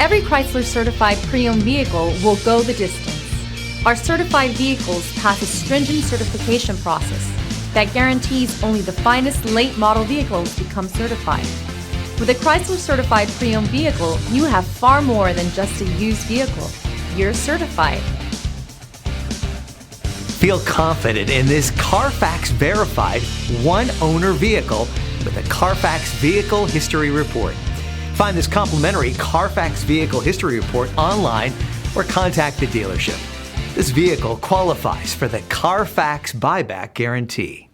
Every Chrysler certified pre-owned vehicle will go the distance. Our certified vehicles pass a stringent certification process that guarantees only the finest late model vehicles become certified. With a Chrysler certified pre-owned vehicle, you have far more than just a used vehicle. You're certified. Feel confident in this Carfax verified one-owner vehicle with a Carfax Vehicle History Report. Find this complimentary Carfax Vehicle History Report online or contact the dealership. This vehicle qualifies for the Carfax Buyback Guarantee.